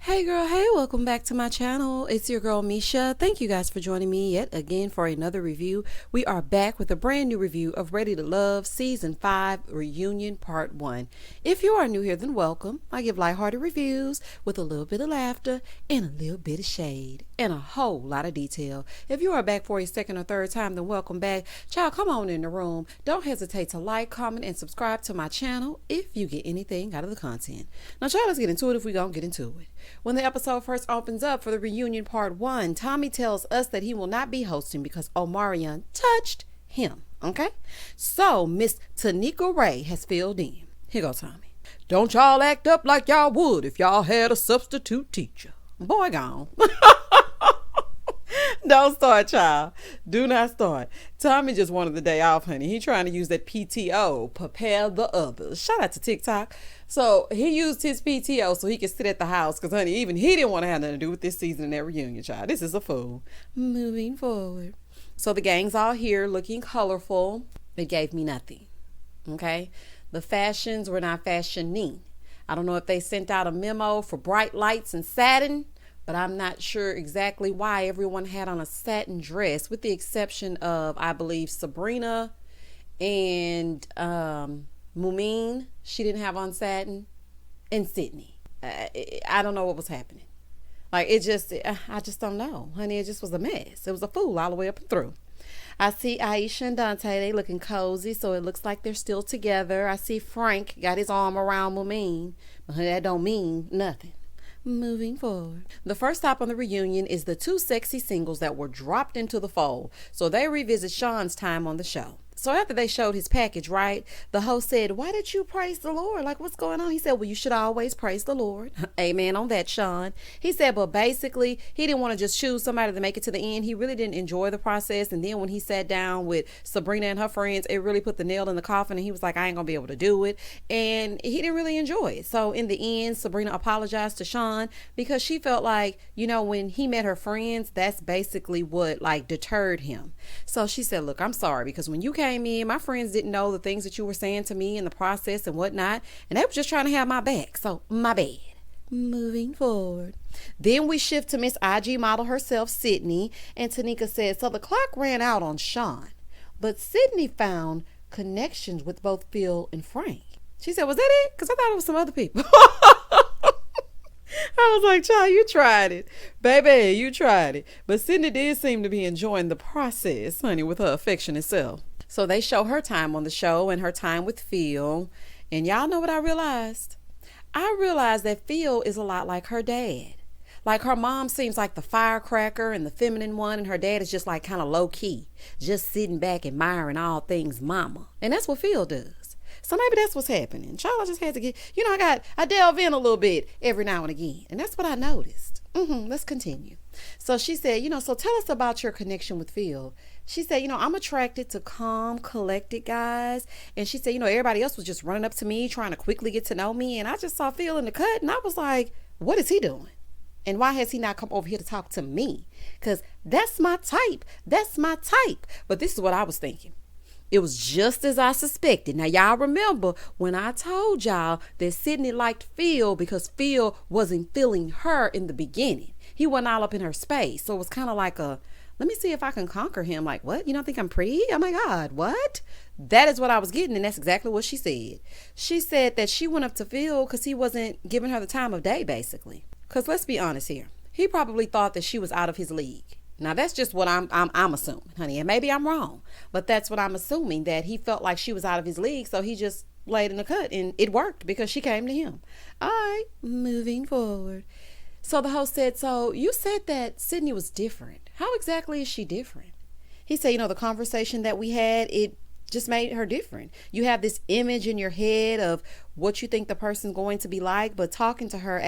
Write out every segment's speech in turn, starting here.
Hey girl, hey, welcome back to my channel. It's your girl Misha. Thank you guys for joining me yet again for another review. We are back with a brand new review of Ready to Love Season 5 Reunion Part 1. If you are new here, then welcome. I give lighthearted reviews with a little bit of laughter and a little bit of shade and a whole lot of detail. If you are back for a second or third time, then welcome back. Child, come on in the room. Don't hesitate to like, comment, and subscribe to my channel if you get anything out of the content. Now, child, let's get into it if we're going to get into it. When the episode first opens up for the reunion part 1, Tommy tells us that he will not be hosting because Omarion touched him. Okay? So, Miss Tanika Ray has filled in. Here goes Tommy. Don't y'all act up like y'all would if y'all had a substitute teacher. Boy, gone. Don't start, child. Do not start. Tommy just wanted the day off, honey. He trying to use that PTO, prepare the others. Shout out to TikTok. So he used his PTO so he could sit at the house because, honey, even he didn't want to have nothing to do with this season and that reunion, child. This is a fool. Moving forward. So the gang's all here looking colorful. It gave me nothing. Okay? The fashions were not fashioning. I don't know if they sent out a memo for bright lights and satin, but I'm not sure exactly why everyone had on a satin dress, with the exception of, I believe, Sabrina and Mumine. She didn't have on satin, and Sydney. I don't know what was happening. Like, I just don't know, honey. It just was a mess. It was a fool all the way up and through. I see Aisha and Dante, they looking cozy, so it looks like they're still together. I see Frank got his arm around Mumine, but honey, that don't mean nothing. Moving forward. The first stop on the reunion is the two sexy singles that were dropped into the fold. So they revisit Shawn's time on the show. So after they showed his package, right, the host said, "Why did you praise the Lord? Like, what's going on?" He said, "Well, you should always praise the Lord." Amen on that, Shawn. He said, but basically, he didn't want to just choose somebody to make it to the end. He really didn't enjoy the process. And then when he sat down with Sabrina and her friends, it really put the nail in the coffin. And he was like, I ain't going to be able to do it. And he didn't really enjoy it. So in the end, Sabrina apologized to Shawn because she felt like, when he met her friends, that's basically what like deterred him. So she said, look, I'm sorry, because when you came in, my friends didn't know the things that you were saying to me in the process and whatnot, and they were just trying to have my back. So my bad. Moving forward. Then we shift to Miss IG model herself, Sydney, and Tanika said, so the clock ran out on Shawn, but Sydney found connections with both Phil and Frank. She said, was that it? Because I thought it was some other people. I was like, child, you tried it. Baby, you tried it. But Sydney did seem to be enjoying the process, honey, with her affectionate self. So they show her time on the show and her time with Phil. And y'all know what I realized? I realized that Phil is a lot like her dad. Like, her mom seems like the firecracker and the feminine one, and her dad is just like kind of low key, just sitting back admiring all things mama. And that's what Phil does. So maybe that's what's happening. Child, I just had to get, I delve in a little bit every now and again. And that's what I noticed. Let's continue. So she said, so tell us about your connection with Phil. She said, I'm attracted to calm, collected guys. And she said, everybody else was just running up to me, trying to quickly get to know me. And I just saw Phil in the cut, and I was like, what is he doing? And why has he not come over here to talk to me? Because that's my type. That's my type. But this is what I was thinking. It was just as I suspected. Now, y'all remember when I told y'all that Sydney liked Phil because Phil wasn't feeling her in the beginning. He wasn't all up in her space. So it was kind of like let me see if I can conquer him. Like, what? You don't think I'm pretty? Oh my God, what? That is what I was getting. And that's exactly what she said. She said that she went up to Phil because he wasn't giving her the time of day, basically. Because let's be honest here. He probably thought that she was out of his league. Now, that's just what I'm assuming, honey, and maybe I'm wrong, but that's what I'm assuming, that he felt like she was out of his league, so he just laid in the cut, and it worked because she came to him. All right, moving forward. So the host said, so you said that Sydney was different. How exactly is she different? He said, the conversation that we had, it just made her different. You have this image in your head of what you think the person's going to be like, but talking to her,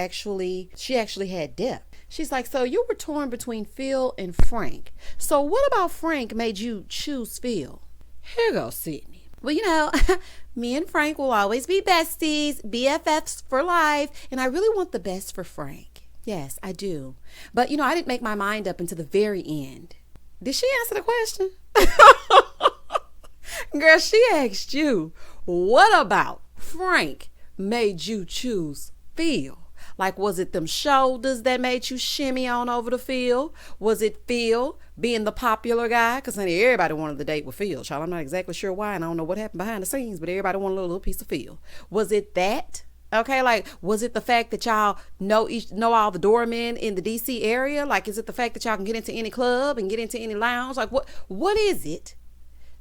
she actually had depth. She's like, so you were torn between Phil and Frank. So what about Frank made you choose Phil? Here goes Sydney. Well, me and Frank will always be besties, BFFs for life, and I really want the best for Frank. Yes, I do. But, I didn't make my mind up until the very end. Did she answer the question? Girl, she asked you, what about Frank made you choose Phil? Like, was it them shoulders that made you shimmy on over the field? Was it Phil being the popular guy? Because, honey, everybody wanted to date with Phil, child. I'm not exactly sure why, and I don't know what happened behind the scenes, but everybody wanted a little piece of Phil. Was it that? Okay, like, was it the fact that y'all know all the doormen in the DC area? Like, is it the fact that y'all can get into any club and get into any lounge? Like, what is it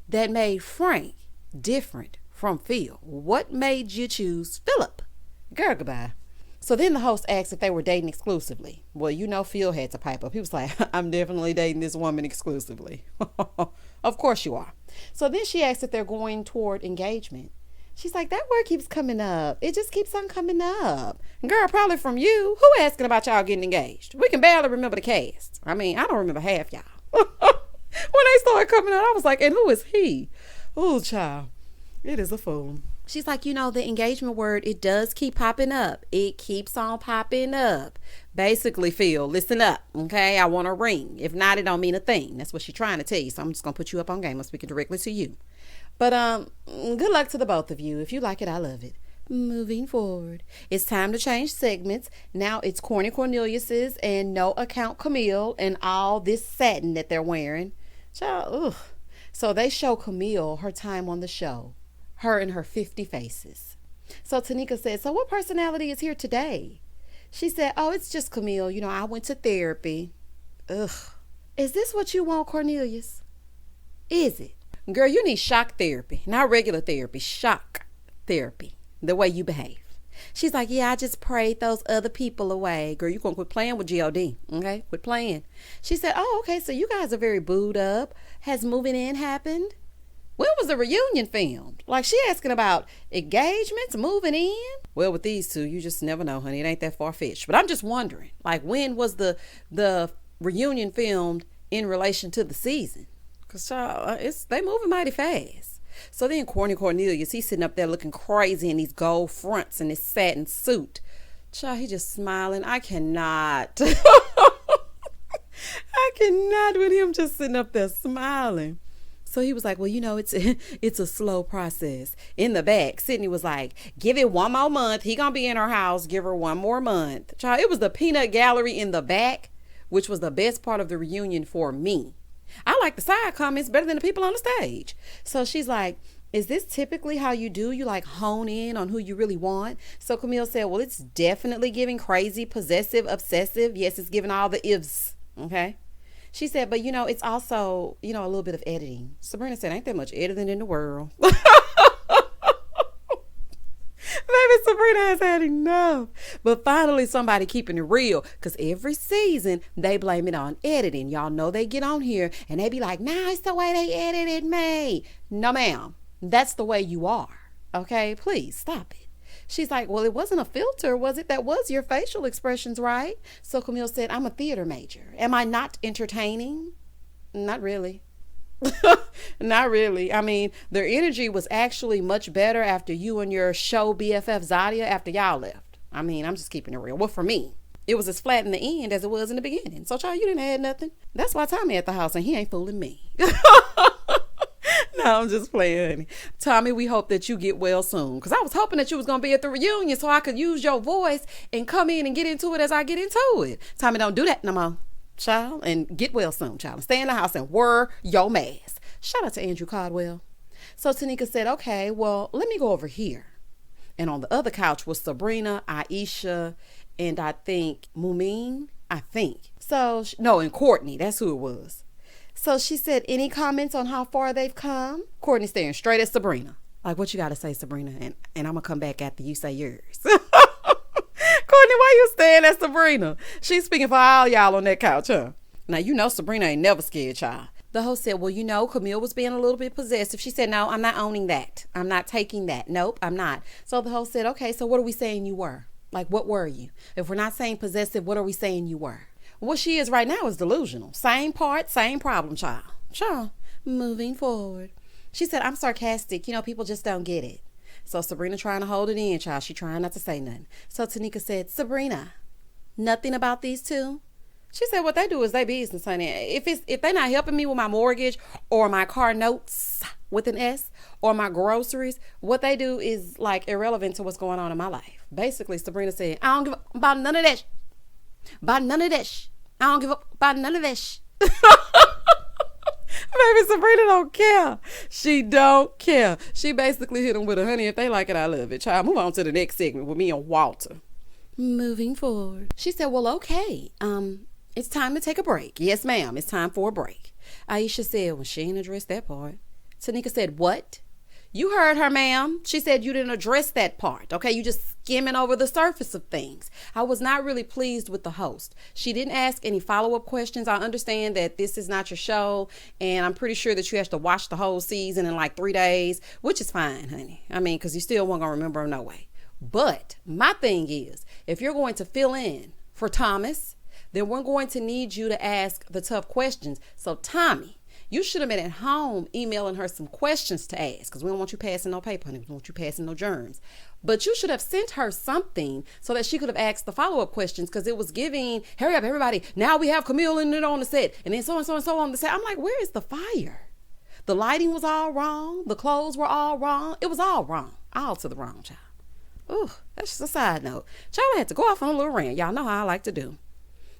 that made Frank different from Phil? What made you choose Philip? Girl, goodbye. So then the host asked if they were dating exclusively. Well, you know, Phil had to pipe up. He was like, I'm definitely dating this woman exclusively. Of course you are. So then she asked if they're going toward engagement. She's like, that word keeps coming up. It just keeps on coming up. Girl, probably from you. Who asking about y'all getting engaged? We can barely remember the cast. I mean, I don't remember half y'all. When they started coming out, I was like, and who is he? Oh, child. It is a fool. She's like, you know, the engagement word, it does keep popping up. It keeps on popping up. Basically, Phil, listen up, okay? I want a ring. If not, it don't mean a thing. That's what she's trying to tell you. So I'm just going to put you up on game. I'm speaking directly to you. But good luck to the both of you. If you like it, I love it. Moving forward, it's time to change segments. Now it's Corny Cornelius's and no account Camille and all this satin that they're wearing. Child, ugh. So they show Camille her time on the show. Her and her 50 faces. So Tanika said, so what personality is here today? She said, oh, it's just Camille. You know, I went to therapy. Ugh. Is this what you want, Cornelius? Is it? Girl, you need shock therapy. Not regular therapy. Shock therapy. The way you behave. She's like, yeah, I just prayed those other people away. Girl, you gonna quit playing with G.O.D. Okay? Quit playing. She said, oh, okay, so you guys are very booed up. Has moving in happened? When was the reunion filmed? Like, she asking about engagements, moving in? Well, with these two, you just never know, honey. It ain't that far-fetched. But I'm just wondering, like, when was the reunion filmed in relation to the season? Because, child, they moving mighty fast. So then Corny Cornelius, he's sitting up there looking crazy in these gold fronts and this satin suit. Child, he just smiling. I cannot. I cannot with him just sitting up there smiling. So he was like, well, you know, it's a slow process. In the back, Sydney was like, give it one more month. He gonna be in her house. Give her one more month. Child, it was the peanut gallery in the back, which was the best part of the reunion for me. I like the side comments better than the people on the stage. So she's like, is this typically how you do? You like hone in on who you really want? So Camille said, well, it's definitely giving crazy, possessive, obsessive. Yes, it's giving all the ifs. Okay. She said, but, you know, it's also, you know, a little bit of editing. Sabrina said, ain't that much editing in the world. Baby, Sabrina has had enough. But finally, somebody keeping it real. Because every season, they blame it on editing. Y'all know they get on here and they be like, nah, it's the way they edited me. No, ma'am. That's the way you are. Okay? Please, stop it. She's like, well, it wasn't a filter, was it? That was your facial expressions, right? So Camille said, I'm a theater major. Am I not entertaining? Not really. Not really. I mean, their energy was actually much better after you and your show BFF Zodia after y'all left. I mean, I'm just keeping it real. Well, for me, it was as flat in the end as it was in the beginning. So, child, you didn't add nothing. That's why Tommy at the house and he ain't fooling me. No, I'm just playing, honey. Tommy, we hope that you get well soon. Because I was hoping that you was going to be at the reunion so I could use your voice and come in and get into it as I get into it. Tommy, don't do that no more, child. And get well soon, child. Stay in the house and wear your mask. Shout out to Andrew Caldwell. So Tanika said, okay, well, let me go over here. And on the other couch was Sabrina, Aisha, and I think Mumin, and Courtney. That's who it was. So she said, any comments on how far they've come? Courtney staring straight at Sabrina. Like, what you got to say, Sabrina? And I'm going to come back after you say yours. Courtney, why you staring at Sabrina? She's speaking for all y'all on that couch, huh? Now, you know Sabrina ain't never scared y'all. The host said, well, you know, Camille was being a little bit possessive. She said, no, I'm not owning that. I'm not taking that. Nope, I'm not. So the host said, okay, so what are we saying you were? Like, what were you? If we're not saying possessive, what are we saying you were? What she is right now is delusional. Same part, same problem, child. Child, moving forward. She said, I'm sarcastic. You know, people just don't get it. So Sabrina trying to hold it in, child. She trying not to say nothing. So Tanika said, Sabrina, nothing about these two? She said, what they do is their business, honey. If they're not helping me with my mortgage or my car notes, with an S or my groceries, what they do is like irrelevant to what's going on in my life. Basically, Sabrina said, I don't give up about none of that. About none of that. I don't give up about none of that. Baby, Sabrina don't care. She don't care. She basically hit him with a honey. If they like it, I love it. Child, move on to the next segment with me and Walter. Moving forward. She said, well, okay. It's time to take a break. Yes, ma'am. It's time for a break. Aisha said, well, she ain't addressed that part. Tanika said, what? You heard her, ma'am. She said you didn't address that part. Okay, you just skimming over the surface of things. I was not really pleased with the host. She didn't ask any follow-up questions. I understand that this is not your show, and I'm pretty sure that you have to watch the whole season in like 3 days, which is fine, honey. I mean, because you still weren't going to remember them no way. But my thing is, if you're going to fill in for Thomas, then we're going to need you to ask the tough questions. So, Tommy, you should have been at home emailing her some questions to ask, because we don't want you passing no paper, honey. We don't want you passing no germs. But you should have sent her something so that she could have asked the follow-up questions, because it was giving, hurry up, everybody. Now we have Camille and it on the set, and then so and so and so on the set. I'm like, where is the fire? The lighting was all wrong. The clothes were all wrong. It was all wrong. All to the wrong, child. Ooh, that's just a side note. Child, I had to go off on a little rant. Y'all know how I like to do.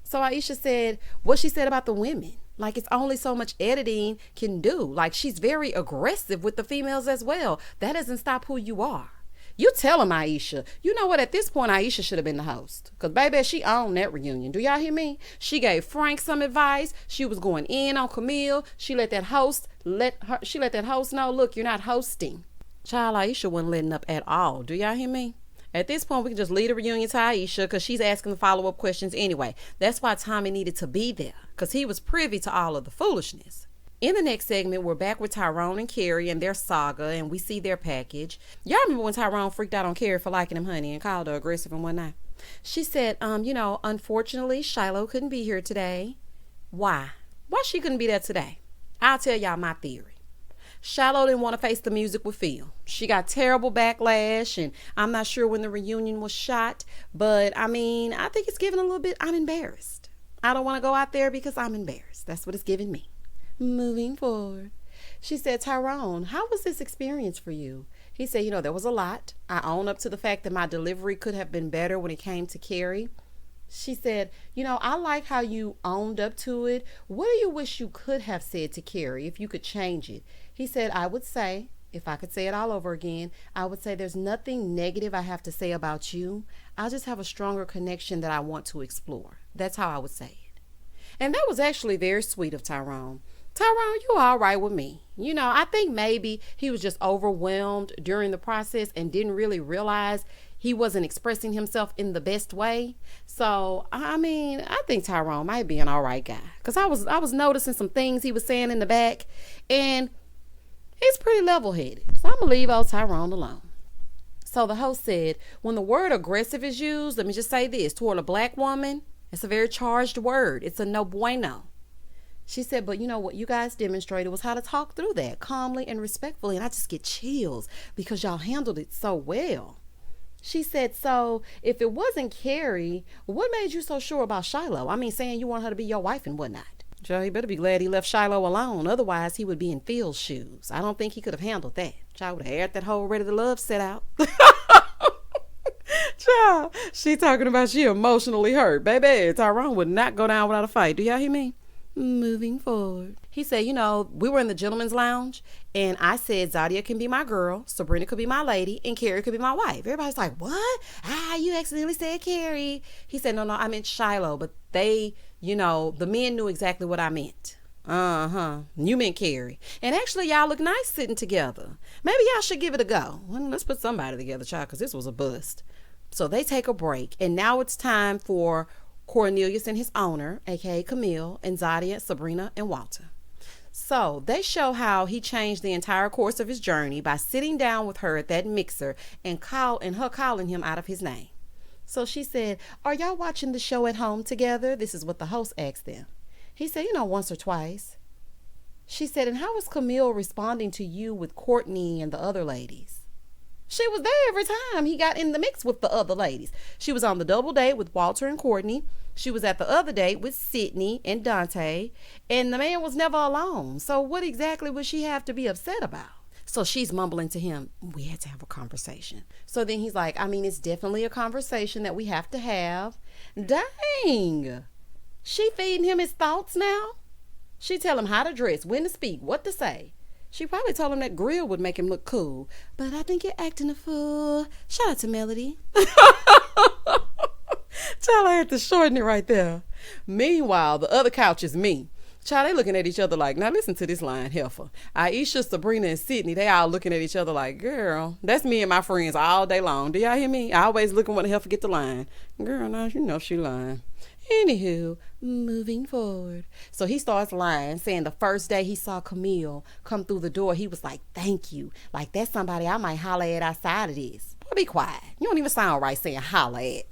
So Aisha said what she said about the women. Like, it's only so much editing can do. Like, she's very aggressive with the females as well. That doesn't stop who you are. You tell him, Aisha. You know what? At this point, Aisha should have been the host. Because, baby, she owned that reunion. Do y'all hear me? She gave Frank some advice. She was going in on Camille. She let that host know, look, you're not hosting. Child, Aisha wasn't letting up at all. Do y'all hear me? At this point, we can just leave the reunion to Aisha because she's asking the follow-up questions anyway. That's why Tommy needed to be there, because he was privy to all of the foolishness. In the next segment, we're back with Tyrone and Carrie and their saga, and we see their package. Y'all remember when Tyrone freaked out on Carrie for liking him, honey, and called her aggressive and whatnot? She said, unfortunately, Shiloh couldn't be here today. Why? Why she couldn't be there today? I'll tell y'all my theory. Shiloh didn't want to face the music with Phil. She got terrible backlash, and I'm not sure when the reunion was shot, but I mean, I think it's giving a little bit, I'm embarrassed. I don't want to go out there because I'm embarrassed. That's what it's giving me. Moving forward. She said, Tyrone, how was this experience for you? He said, there was a lot. I own up to the fact that my delivery could have been better when it came to Carrie. She said, I like how you owned up to it. What do you wish you could have said to Carrie if you could change it? He said, I would say, if I could say it all over again, I would say there's nothing negative I have to say about you. I just have a stronger connection that I want to explore. That's how I would say it. And that was actually very sweet of Tyrone. Tyrone, you all right with me. I think maybe he was just overwhelmed during the process and didn't really realize he wasn't expressing himself in the best way. So, I think Tyrone might be an all right guy. Because I was noticing some things he was saying in the back, and he's pretty level-headed. So I'm going to leave old Tyrone alone. So the host said, when the word aggressive is used, let me just say this, toward a black woman, it's a very charged word. It's a no bueno. She said, but what you guys demonstrated was how to talk through that calmly and respectfully. And I just get chills because y'all handled it so well. She said, so if it wasn't Carrie, what made you so sure about Shiloh? Saying you want her to be your wife and whatnot. Joe, you better be glad he left Shiloh alone. Otherwise, he would be in Phil's shoes. I don't think he could have handled that. Child would have had that whole Ready to Love set out. Child, she talking about she emotionally hurt. Baby, Tyrone would not go down without a fight. Do y'all hear me? Moving forward. He said, we were in the gentleman's lounge, and I said Zodia can be my girl, Sabrina could be my lady, and Carrie could be my wife. Everybody's like, what? You accidentally said Carrie. He said, no, I meant Shiloh, but they, the men knew exactly what I meant. You meant Carrie. And actually, y'all look nice sitting together. Maybe y'all should give it a go. Well, let's put somebody together, child, because this was a bust. So they take a break, and now it's time for Cornelius and his owner, aka Camille, and Zodia, Sabrina, and Walter. So they show how he changed the entire course of his journey by sitting down with her at that mixer and her calling him out of his name. So she said, are y'all watching the show at home together? This is what the host asked them. He said, once or twice. She said, and how was Camille responding to you with Courtney and the other ladies? She was there every time he got in the mix with the other ladies. She was on the double date with Walter and Courtney. She was at the other date with Sydney and Dante. And the man was never alone. So what exactly would she have to be upset about? So she's mumbling to him, we had to have a conversation. So then he's like, I mean, it's definitely a conversation that we have to have. Dang. She feeding him his thoughts now? She tell him how to dress, when to speak, what to say. She probably told him that grill would make him look cool. But I think you're acting a fool. Shout out to Melody. Child, I had to shorten it right there. Meanwhile, the other couch is me. Child, they looking at each other like, now listen to this line, heifer. Aisha, Sabrina, and Sydney, they all looking at each other like, girl, that's me and my friends all day long. Do y'all hear me? I always looking when the heifer get the line. Girl, now you know she lying. Anywho, moving forward. So he starts lying, saying the first day he saw Camille come through the door, he was like, thank you. Like, that's somebody I might holler at outside of this. Boy, be quiet. You don't even sound right saying holler at.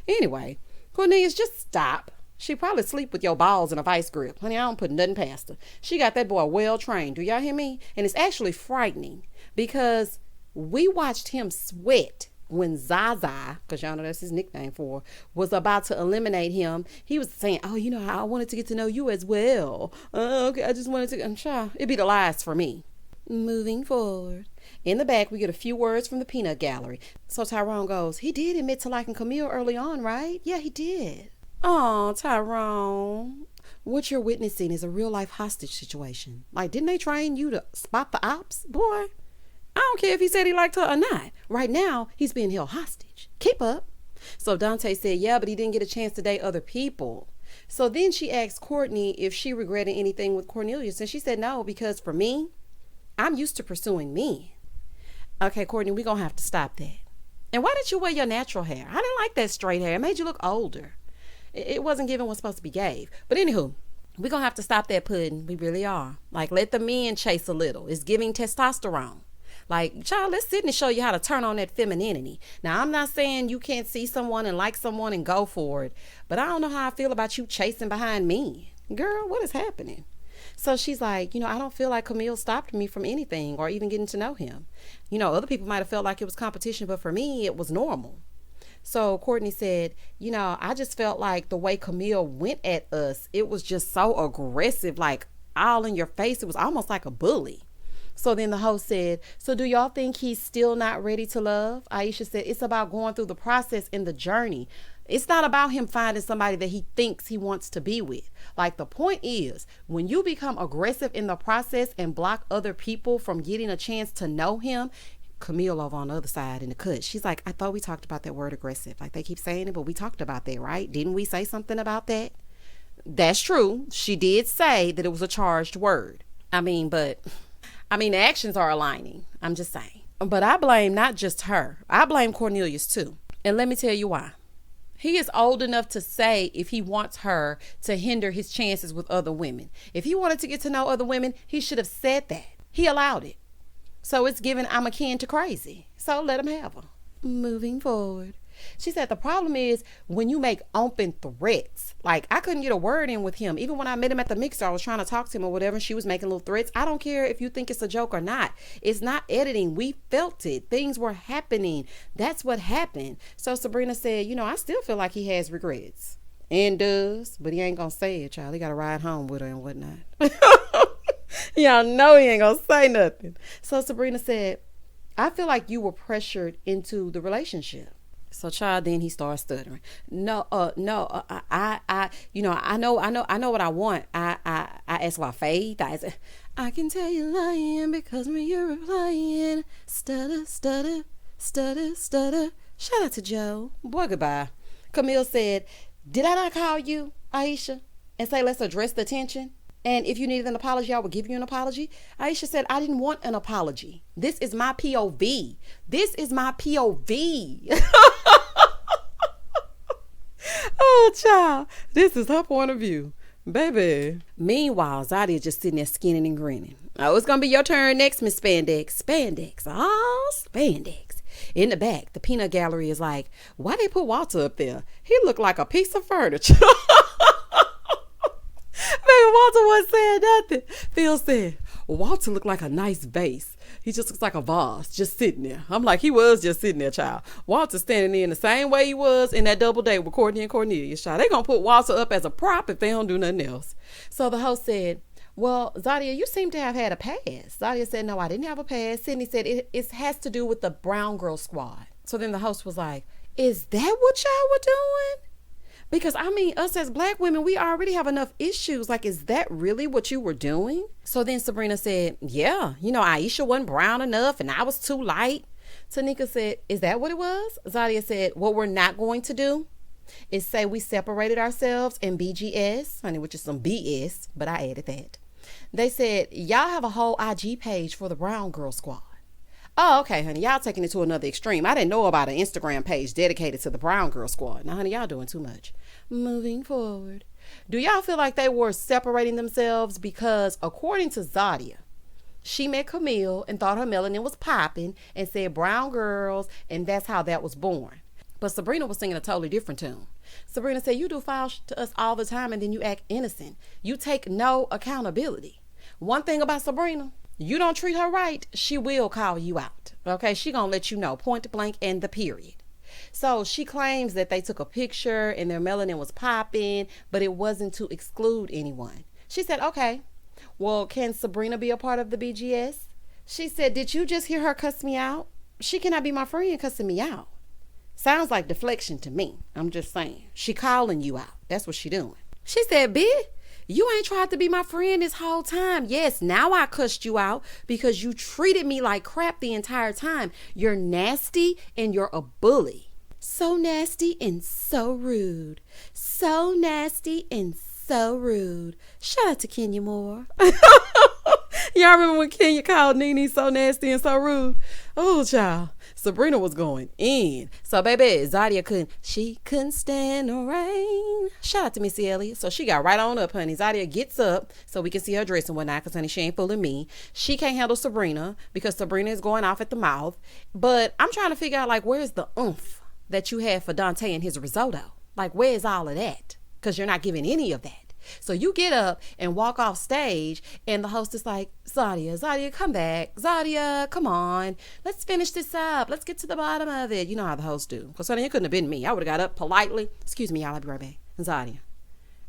Anyway, Cornelius, just stop. She probably sleep with your balls in a vice grip. Honey, I don't put nothing past her. She got that boy well trained. Do y'all hear me? And it's actually frightening because we watched him sweat when Zaza, because y'all know that's his nickname for, was about to eliminate him. He was saying, oh, you know, I wanted to get to know you as well. Okay, I just wanted to, I'm sure it'd be the last for me. Moving forward. In the back, we get a few words from the peanut gallery. So Tyrone goes, he did admit to liking Camille early on, right? Yeah, he did. Oh, Tyrone. What you're witnessing is a real life hostage situation. Like, didn't they train you to spot the ops? Boy, I don't care if he said he liked her or not. Right now, he's being held hostage. Keep up. So Dante said, yeah, but he didn't get a chance to date other people. So then she asked Courtney if she regretted anything with Cornelius. And she said no, because for me, I'm used to pursuing men. Okay, Courtney, we're going to have to stop that. And why didn't you wear your natural hair? I didn't like that straight hair. It made you look older. It wasn't given what's supposed to be gave. But anywho, we're going to have to stop that pudding. We really are. Like, let the men chase a little. It's giving testosterone. Like, child, let's sit and show you how to turn on that femininity. Now, I'm not saying you can't see someone and like someone and go for it. But I don't know how I feel about you chasing behind me. Girl, what is happening? So she's like, you know, I don't feel like Camille stopped me from anything or even getting to know him. You know, other people might have felt like it was competition, but for me, it was normal. So Courtney said, you know, I just felt like the way Camille went at us, it was just so aggressive, like all in your face. It was almost like a bully. So then the host said, so do y'all think he's still not ready to love? Aisha said, it's about going through the process and the journey. It's not about him finding somebody that he thinks he wants to be with. Like, the point is, when you become aggressive in the process and block other people from getting a chance to know him, Camille over on the other side in the cut, she's like, I thought we talked about that word aggressive. Like, they keep saying it, but we talked about that, right? Didn't we say something about that? That's true. She did say that it was a charged word. The actions are aligning. I'm just saying. But I blame not just her. I blame Cornelius too. And let me tell you why. He is old enough to say if he wants her to hinder his chances with other women. If he wanted to get to know other women, he should have said that. He allowed it. So it's given I'm akin to crazy. So let him have her. Moving forward. She said the problem is when you make open threats. Like, I couldn't get a word in with him. Even when I met him at the mixer, I was trying to talk to him or whatever, and she was making little threats. I don't care if you think it's a joke or not. It's not editing. We felt it. Things were happening. That's what happened. So Sabrina said, you know, I still feel like he has regrets. And does, but he ain't gonna say it, child. He gotta ride home with her and whatnot. Y'all know he ain't gonna say nothing. So Sabrina said, I feel like you were pressured into the relationship. So child, then he starts stuttering. I know what I want. I ask about faith. I can tell you're lying because when you're replying, stutter, stutter, stutter, stutter. Shout out to Joe. Boy, goodbye. Camille said, did I not call you, Aisha, and say, let's address the tension? And if you needed an apology, I would give you an apology. Aisha said, I didn't want an apology. This is my POV. This is my POV. Oh, child. This is her point of view. Baby. Meanwhile, Zodia just sitting there skinning and grinning. Oh, it's going to be your turn next, Miss Spandex. Spandex. Oh, Spandex. In the back, the peanut gallery is like, why they put Walter up there? He looked like a piece of furniture. Baby, Walter wasn't saying nothing. Phil said, Walter looked like a nice vase. He just looks like a vase just sitting there. I'm like, he was just sitting there, child. Walter standing there in the same way he was in that double date with Courtney and Cornelius, child. They gonna put Walter up as a prop if they don't do nothing else. So the host said, Well, Zodia, you seem to have had a past. Zodia said, no, I didn't have a past. Sydney said, it has to do with the Brown Girl Squad. So then the host was like, is that what y'all were doing? Because, I mean, us as black women, we already have enough issues. Like, is that really what you were doing? So then Sabrina said, yeah, Aisha wasn't brown enough and I was too light. Tanika said, is that what it was? Zodia said, what we're not going to do is say we separated ourselves in BGS, honey, which is some BS, but I added that. They said, y'all have a whole IG page for the Brown Girl Squad. Oh, okay, honey, y'all taking it to another extreme. I didn't know about an Instagram page dedicated to the Brown Girl Squad. Now, honey, y'all doing too much. Moving forward. Do y'all feel like they were separating themselves because, according to Zodia, she met Camille and thought her melanin was popping and said brown girls, and that's how that was born. But Sabrina was singing a totally different tune. Sabrina said, you do foul to us all the time and then you act innocent. You take no accountability. One thing about Sabrina, you don't treat her right, she will call you out. Okay, she gonna let you know point blank and the period. So she claims that they took a picture and their melanin was popping, but it wasn't to exclude anyone. She said, okay, well, can Sabrina be a part of the BGS? She said, did you just hear her cuss me out? She cannot be my friend cussing me out. Sounds like deflection to me. I'm just saying. She calling you out. That's what she doing. She said, bitch, you ain't tried to be my friend this whole time. Yes, now I cussed you out because you treated me like crap the entire time. You're nasty and you're a bully. So nasty and so rude. So nasty and so rude. Shout out to Kenya Moore. Y'all remember when Kenya called Nene so nasty and so rude? Oh, child. Sabrina was going in. So, baby, Zodia couldn't stand the rain. Shout out to Missy Elliott. So, she got right on up, honey. Zodia gets up so we can see her dress and whatnot because, honey, she ain't fooling me. She can't handle Sabrina because Sabrina is going off at the mouth. But I'm trying to figure out, like, where's the oomph that you had for Dante and his risotto? Like, where's all of that? Because you're not giving any of that. So you get up and walk off stage and the host is like, Zodia, come back. Zodia, come on. Let's finish this up. Let's get to the bottom of it. You know how the hosts do. Because, honey, it couldn't have been me. I would have got up politely. Excuse me, y'all. I'll be right back. Zodia,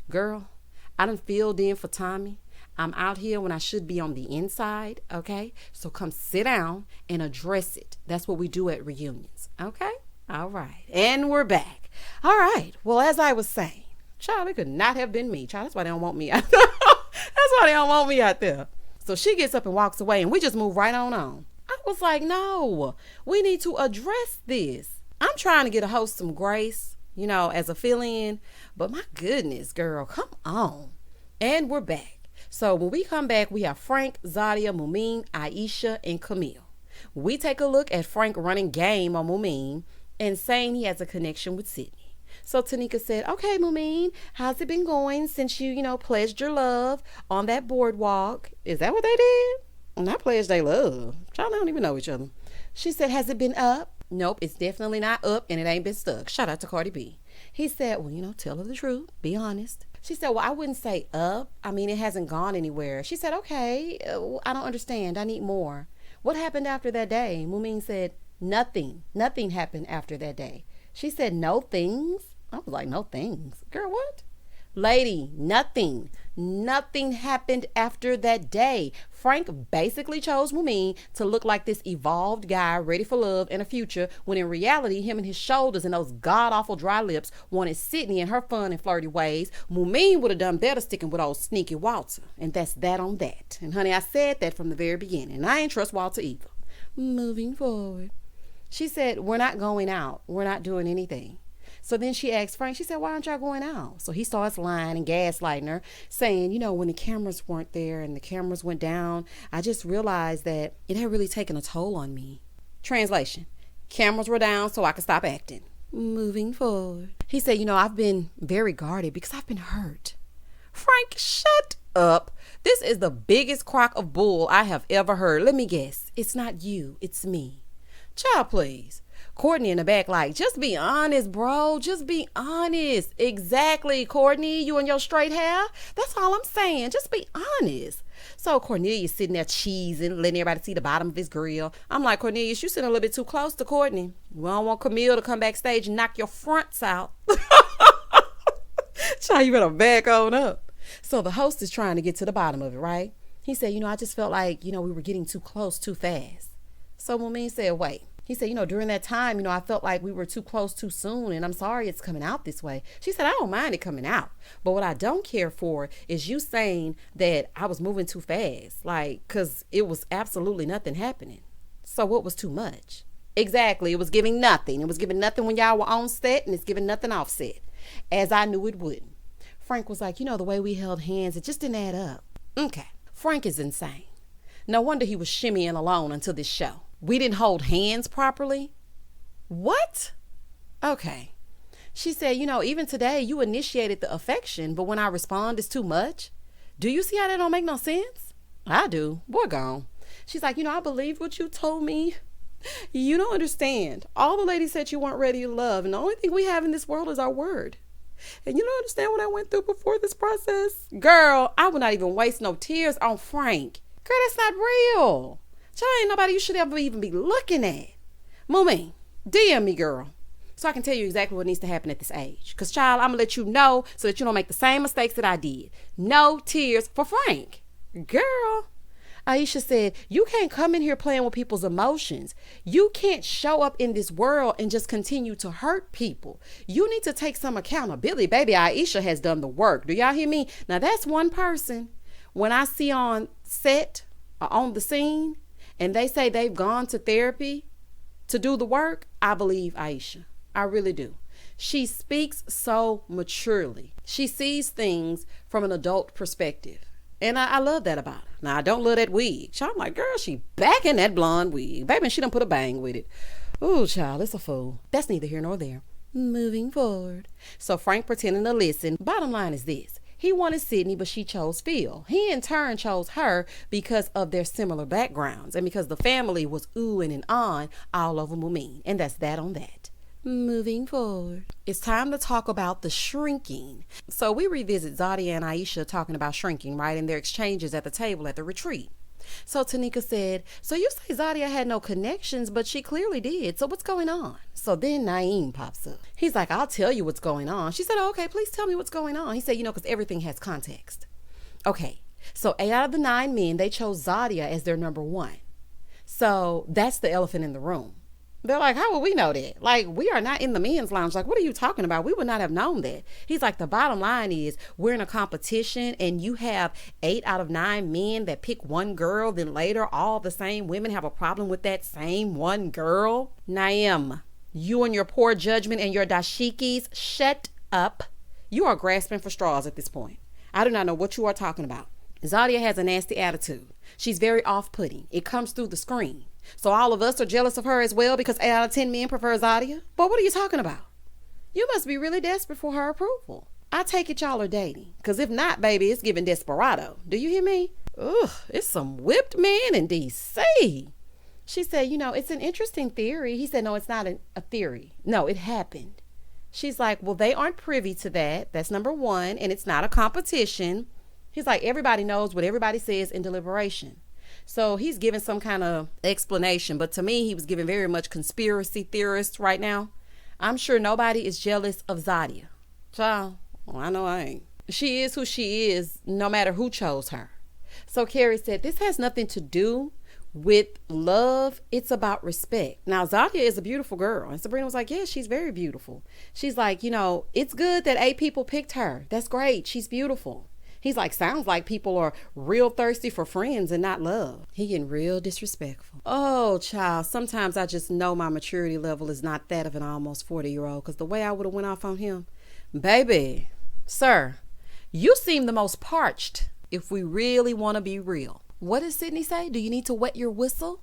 girl, I done filled in for Tommy. I'm out here when I should be on the inside, okay? So come sit down and address it. That's what we do at reunions, okay? All right. And we're back. All right. Well, as I was saying, child, it could not have been me. Child, that's why they don't want me out there. That's why they don't want me out there. So she gets up and walks away and we just move right on. I was like, no, we need to address this. I'm trying to get a host some grace, as a fill-in. But my goodness, girl, come on. And we're back. So when we come back, we have Frank, Zodia, Mumin, Aisha, and Camille. We take a look at Frank running game on Mumin and saying he has a connection with Sydney. So Tanika said, okay, Mumin, how's it been going since you, pledged your love on that boardwalk? Is that what they did? Not pledge their love. Child, they don't even know each other. She said, has it been up? Nope, it's definitely not up and it ain't been stuck. Shout out to Cardi B. He said, well, tell her the truth. Be honest. She said, well, I wouldn't say up. I mean, it hasn't gone anywhere. She said, okay, I don't understand. I need more. What happened after that day? Mumin said, nothing. Nothing happened after that day. She said, no things. I was like, no things. Girl, what? Lady, nothing. Nothing happened after that day. Frank basically chose Mumin to look like this evolved guy ready for love and a future, when in reality, him and his shoulders and those god-awful dry lips wanted Sydney and her fun and flirty ways. Mumin would have done better sticking with old sneaky Walter. And that's that on that. And honey, I said that from the very beginning. And I ain't trust Walter either. Moving forward. She said, we're not going out. We're not doing anything. So then she asked Frank, she said, why aren't y'all going out? So he starts lying and gaslighting her, saying, when the cameras weren't there and the cameras went down, I just realized that it had really taken a toll on me. Translation, cameras were down so I could stop acting. Moving forward. He said, I've been very guarded because I've been hurt. Frank, shut up. This is the biggest crock of bull I have ever heard. Let me guess. It's not you. It's me. Child, please. Courtney in the back like, just be honest, bro. Just be honest. Exactly, Courtney. You and your straight hair. That's all I'm saying. Just be honest. So Cornelius sitting there cheesing, letting everybody see the bottom of his grill. I'm like, Cornelius, you sitting a little bit too close to Courtney. We don't want Camille to come backstage and knock your fronts out. Child, you better back on up. So the host is trying to get to the bottom of it, right? He said, I just felt like, we were getting too close too fast. So Mumin said, wait. He said, during that time, I felt like we were too close too soon, and I'm sorry it's coming out this way. She said, I don't mind it coming out. But what I don't care for is you saying that I was moving too fast, because it was absolutely nothing happening. So what was too much? Exactly. It was giving nothing. It was giving nothing when y'all were on set, and it's giving nothing off set, as I knew it wouldn't. Frank was like, the way we held hands, it just didn't add up. Okay. Frank is insane. No wonder he was shimmying alone until this show. We didn't hold hands properly? What? Okay. She said, even today you initiated the affection, but when I respond, it's too much. Do you see how that don't make no sense? I do. Boy, gone. She's like, I believed what you told me. You don't understand. All the ladies said you weren't ready to love, and the only thing we have in this world is our word. And you don't understand what I went through before this process? Girl, I would not even waste no tears on Frank. Girl, that's not real. Child, ain't nobody you should ever even be looking at. Mumin, DM me, girl, so I can tell you exactly what needs to happen at this age. Because, child, I'm going to let you know so that you don't make the same mistakes that I did. No tears for Frank. Girl. Aisha said, you can't come in here playing with people's emotions. You can't show up in this world and just continue to hurt people. You need to take some accountability. Baby, Aisha has done the work. Do y'all hear me? Now, that's one person. When I see on set or on the scene, and they say they've gone to therapy to do the work, I believe Aisha. I really do. She speaks so maturely. She sees things from an adult perspective. And I love that about her. Now, I don't love that wig. So I'm like, girl, she back in that blonde wig. Baby, and she done put a bang with it. Ooh, child, it's a fool. That's neither here nor there. Moving forward. So Frank pretending to listen. Bottom line is this. He wanted Sydney, but she chose Phil. He in turn chose her because of their similar backgrounds and because the family was oohing and on all over Mumin. And that's that on that. Moving forward. It's time to talk about the shrinking. So we revisit Zodia and Aisha talking about shrinking, right? In their exchanges at the table at the retreat. So Tanika said, so you say Zodia had no connections, but she clearly did. So what's going on? So then Naeem pops up. He's like, I'll tell you what's going on. She said, oh, okay, please tell me what's going on. He said, because everything has context. Okay, so 8 out of the 9 men, they chose Zodia as their number 1. So that's the elephant in the room. They're like, how would we know that? Like, we are not in the men's lounge. Like, what are you talking about? We would not have known that. He's like, the bottom line is we're in a competition and you have 8 out of 9 men that pick one girl. Then later, all the same women have a problem with that same one girl. Naeem, you and your poor judgment and your dashikis, shut up. You are grasping for straws at this point. I do not know what you are talking about. Zodia has a nasty attitude. She's very off-putting. It comes through the screen. So all of us are jealous of her as well because 8 out of 10 men prefer Zodia? But what are you talking about? You must be really desperate for her approval. I take it y'all are dating. Because if not, baby, it's giving desperado. Do you hear me? Ugh, it's some whipped men in D.C. She said, it's an interesting theory. He said, no, it's not a theory. No, it happened. She's like, well, they aren't privy to that. That's number 1. And it's not a competition. He's like, everybody knows what everybody says in deliberation. So he's giving some kind of explanation. But to me, he was giving very much conspiracy theorist right now. I'm sure nobody is jealous of Zodia. Child, well, I know I ain't. She is who she is, no matter who chose her. So Carrie said, this has nothing to do with love. It's about respect. Now, Zodia is a beautiful girl. And Sabrina was like, yeah, she's very beautiful. She's like, it's good that 8 people picked her. That's great. She's beautiful. He's like, sounds like people are real thirsty for friends and not love. He getting real disrespectful. Oh, child, sometimes I just know my maturity level is not that of an almost 40-year-old because the way I would have went off on him. Baby, sir, you seem the most parched if we really want to be real. What does Sydney say? Do you need to wet your whistle?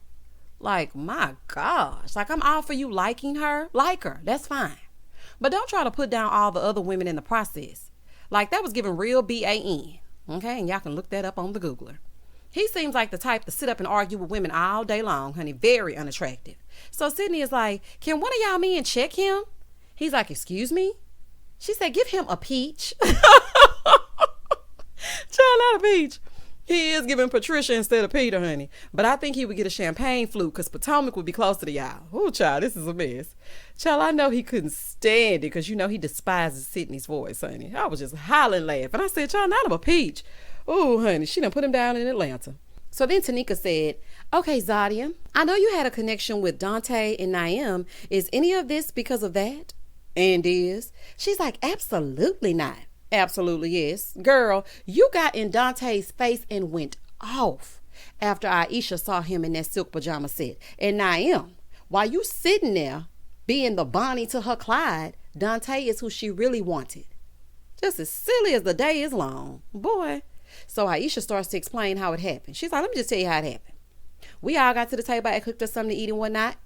Like, my gosh, like I'm all for you liking her. Like her, that's fine. But don't try to put down all the other women in the process. Like, that was giving real BAN. Okay, and y'all can look that up on the Googler. He seems like the type to sit up and argue with women all day long, honey. Very unattractive. So Sydney is like, can one of y'all men check him? He's like, excuse me? She said, give him a peach. Child, not a peach. He is giving Patricia instead of Peter, honey. But I think he would get a champagne flute because Potomac would be closer to y'all. Ooh, child, this is a mess. Child, I know he couldn't stand it because you know he despises Sydney's voice, honey. I was just hollering laughing. I said, child, not of a peach. Ooh, honey, she done put him down in Atlanta. So then Tanika said, okay, Zodia, I know you had a connection with Dante and Naim. Is any of this because of that? And is? She's like, absolutely not. Absolutely yes. Girl, you got in Dante's face and went off after Aisha saw him in that silk pajama set. And Naim, while you sitting there being the Bonnie to her Clyde, Dante is who she really wanted. Just as silly as the day is long. Boy. So Aisha starts to explain how it happened. She's like, let me just tell you how it happened. We all got to the table and cooked us something to eat and whatnot.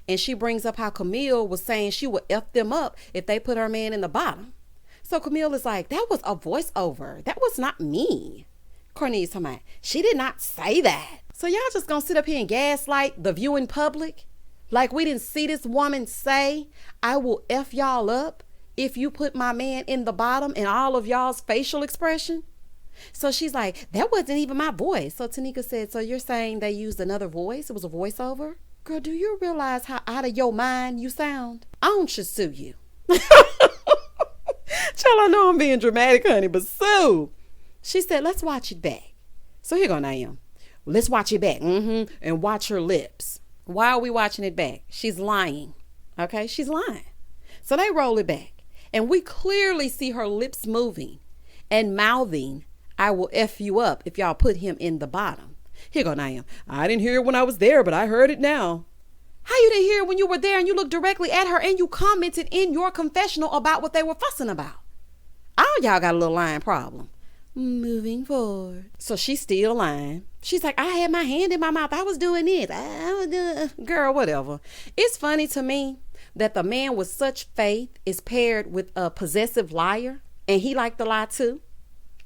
And she brings up how Camille was saying she would F them up if they put her man in the bottom. So Camille is like, that was a voiceover. That was not me. Cornelius talking about, she did not say that. So y'all just gonna sit up here and gaslight the viewing public? Like we didn't see this woman say, I will F y'all up if you put my man in the bottom in all of y'all's facial expression? So she's like, that wasn't even my voice. So Tanika said, so you're saying they used another voice? It was a voiceover? Girl, do you realize how out of your mind you sound? I should sue you. Child, I know I'm being dramatic, honey, but Sue. She said, let's watch it back. So here go Naim. Let's watch it back. And watch her lips. Why are we watching it back? She's lying. Okay, she's lying. So they roll it back. And we clearly see her lips moving and mouthing, I will F you up if y'all put him in the bottom. Here go Naim. I didn't hear it when I was there, but I heard it now. How you didn't hear it when you were there and you looked directly at her and you commented in your confessional about what they were fussing about? All y'all got a little lying problem. Moving forward. So she's still lying. She's like, I had my hand in my mouth. I was doing this. I was doing... Girl, whatever. It's funny to me that the man with such faith is paired with a possessive liar and he liked to lie too.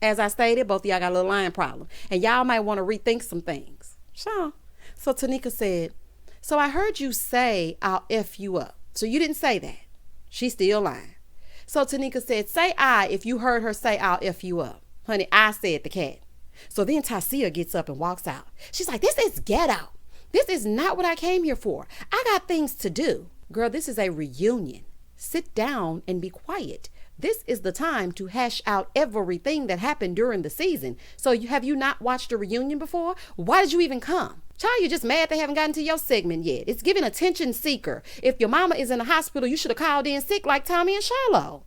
As I stated, both of y'all got a little lying problem and y'all might want to rethink some things. Sure. So Tanika said, so I heard you say, I'll F you up. So you didn't say that. She's still lying. So Tanika said, say I if you heard her say, I'll F you up. Honey, I said the cat. So then Tasia gets up and walks out. She's like, this is ghetto. This is not what I came here for. I got things to do. Girl, this is a reunion. Sit down and be quiet. This is the time to hash out everything that happened during the season. So have you not watched a reunion before? Why did you even come? Child, you're just mad they haven't gotten to your segment yet. It's giving attention seeker. If your mama is in the hospital, you should have called in sick like Tommy and Shiloh.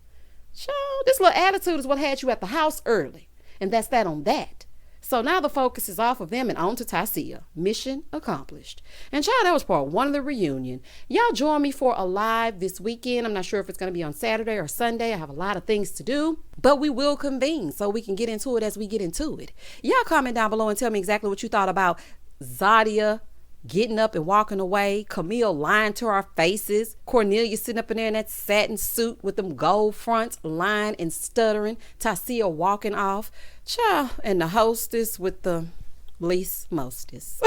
Child, this little attitude is what had you at the house early. And that's that on that. So now the focus is off of them and on to Tasia. Mission accomplished. And child, that was part one of the reunion. Y'all join me for a live this weekend. I'm not sure if it's going to be on Saturday or Sunday. I have a lot of things to do. But we will convene so we can get into it as we get into it. Y'all comment down below and tell me exactly what you thought about Zodia getting up and walking away, Camille lying to our faces, Cornelius sitting up in there in that satin suit with them gold fronts, lying and stuttering, Tasia walking off, child, and the hostess with the least mostest.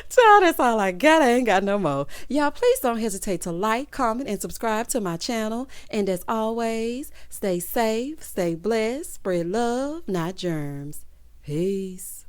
Child, that's all I got. I ain't got no more. Y'all, please don't hesitate to like, comment, and subscribe to my channel. And as always, stay safe, stay blessed, spread love, not germs. Peace.